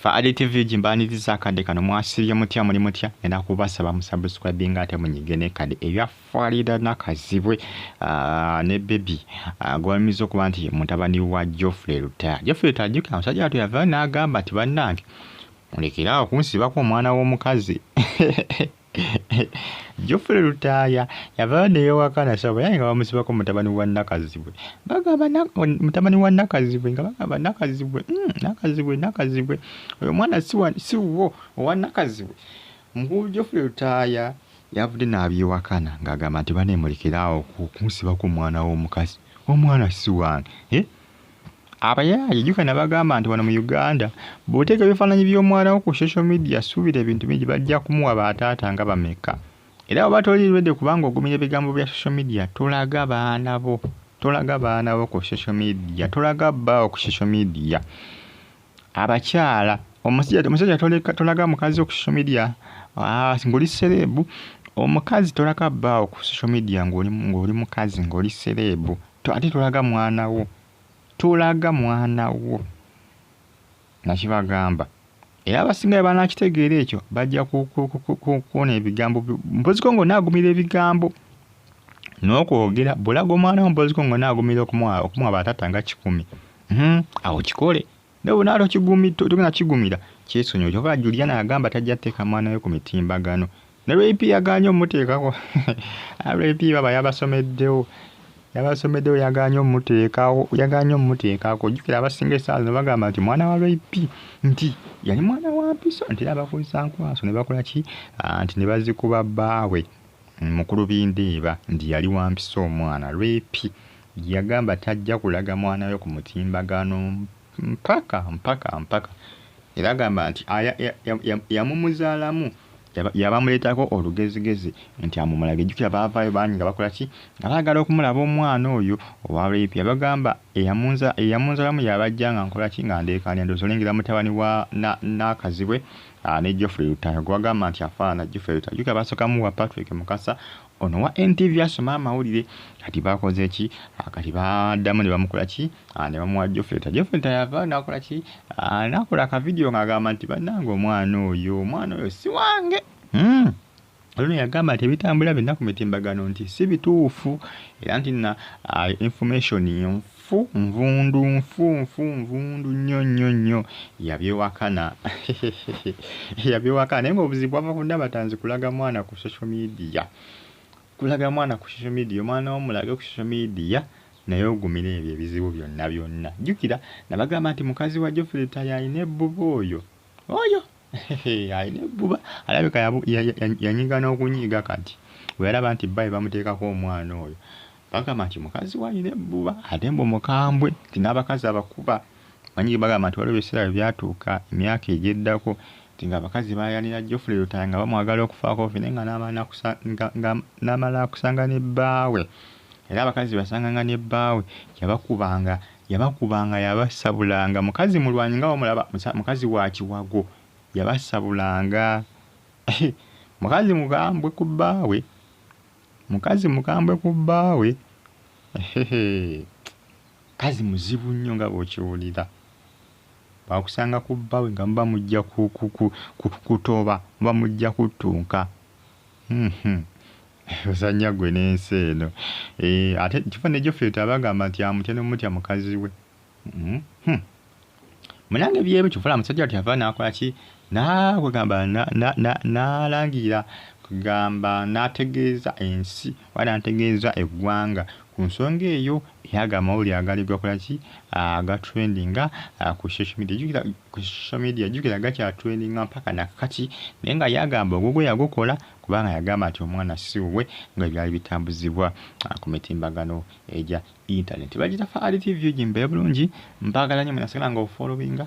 Faali TV jimbaniriza akadde kano mwasirye mutya muli mutya era kubasaba musubscribing ate munyige n'ekadde ebyafaalira nakazibwe ne baby gwamiza okuba nti mutabani wa Geoffrey Rutaya. Geoffrey Rutaya jjuka omusajja watu yava n'agamba nti bannange mulekerawo kunsibako omwana w'omukazi. Geoffrey Rutaya yava neyewakana sabo yaye nga bamusibako mutabani wa Nakazibwe. Bagamba mutabani wa Nakazibwe nga bagamba Nakazibwe oyo mwana si wo owa Nakazibwe. Mukulu Geoffrey Rutaya yavudde n'abyewakana ng'agamba nti baneemulekerawo kunsibako omwana w'omukazi. Omwana si wange. Abayaaye jjuka nabagamba nti wano mu Uganda bw'oteeka ebifaananyi by'omwana wo ku social media suubira ebintu bingi bajja kumuwa bataata nga bameka. Era oba toliiridde kubanga ogumira ebigambo bya social media tolaga baana bo ku social media, tolaga bbaawo ku social media. Abakyala omusajja tolaga mukazi ku social media ng'oli serebu. Omukazi tolaga bbaawo ku social media ng'oli mukazi ng'oli serebu. Ate tolaga mwana wo. Nakibagamba. Era abasinga banakitegeera ekyo bajja kuwona ebigambo mpoziko ng'onaagumira ebigambo n'okwogera bulaga omwana wo mpoziko ng'onaagumira okumuwa bataata nga 10. Awo kikole nawe naalo togenda kigumira kyesonyiwa kyova Juliana agamba tajja tteeka mwana we ku mitimbagano ne Lwepi yagaanye omuteekako. Lwepi baba yabasomeddewo yagaanye omuteekako. Jjukira abasinga essaawa zino bagamba nti mwana wa Lwepi nti yali mwana wa mpiso nti era abakozesa nkwaso ne bakola ki nti ne bazikuba bbaawe mukulu Bindeeba nti yali wa mpiso omwana. Lwepi yagamba tajja kulaga mwana we ku mutimbagano mpaka. Era agamba nti yamumuzaalamu yabamuleetako olugezigezi nti amumulage. Jjukira baavaayo bangi nga bakola ki nga baagala okumulaba omwana oyo owa Lwepi. Abagamba eyamunzaalamu yabajja nga nkola ki nga ndeekaanya ndowooza olengera mutabani wa Nakazibwe ne Geoffrey Rutaya gwe bagamba nti afaanana Geoffrey Rutaya. Jjukira basookamu wa Patrick Mukasa ono wa NTV asoma amawulire kati bakoze ki kati baddamu ne bamukola ki ne bamuwa Geoffrey Rutaya. Geoffrey Rutaya yava n'akola ki n'akola akavidiyo ng'agamba nti bannange omwana oyo si wange. Olwo yagamba nti ebitambula byonna ku mitimbagano nti si bituufu era nti na information nvundu nnyo yabyewakana. Naye ng'obuzibu bwava ku Nabatanzi kulaga mwana ku social media. Omwana w'omulage ku social media naye ogumira ebyo ebizibu byonna. Jjukira nabagamba nti mukazi wa Geoffrey Rutaya alina ebbuba oyo alina ebbuba alabika yanyiga n'okunyiiga kati bwe yalaba nti bbaye bamuteekako omwana oyo bagamba nti mukazi we alina ebbuba ate mbu mukambwe nti n'abakazi abakuba banyigi bagamba nti waliwo ebiseera byatuuka emyaka egyeddako nti ng'abakazi bayanira Geoffrey Rutaya nga bamwagala okufaako naye nga n'amala akusanga ne bbaawe. Era abakazi basanganga ne bbaawe yabakubanga yabasabulanga. Mukazi mulwanyi nga bamulaba mukazi wa Kiwago yabasabulanga. Mukazi mukambwe ku bbaawe. Kazi muzibu nnyo nga bw'okiwulira. Bakusanga ku bbaawe nga muba mujja kutoba muba mujja kuttunka. Osanya gwe n'ensi eno. Ate kifa ne Geoffrey Rutaya bagamba nti amutya n'omutya mukazi we. Munange byebyo kifula musajja wati yava n'akola ki n'akugamba n'alangira kugamba n'ategeeza ensi wala n'ategeeza eggwanga ku nsonga eyo eyaga amawulire agali gakola ki agatrendinga ku social media. Jjukira gakyatrendinga mpaka nakati naye nga yagamba ogwo yagukola kubanga yagamba nti omwana si wuwe nga byali bitambuzibwa ku mitimbagano egya internet. Bagita Faali TV jimbe bulungi mpagala nnyo munasala nga ofollowinga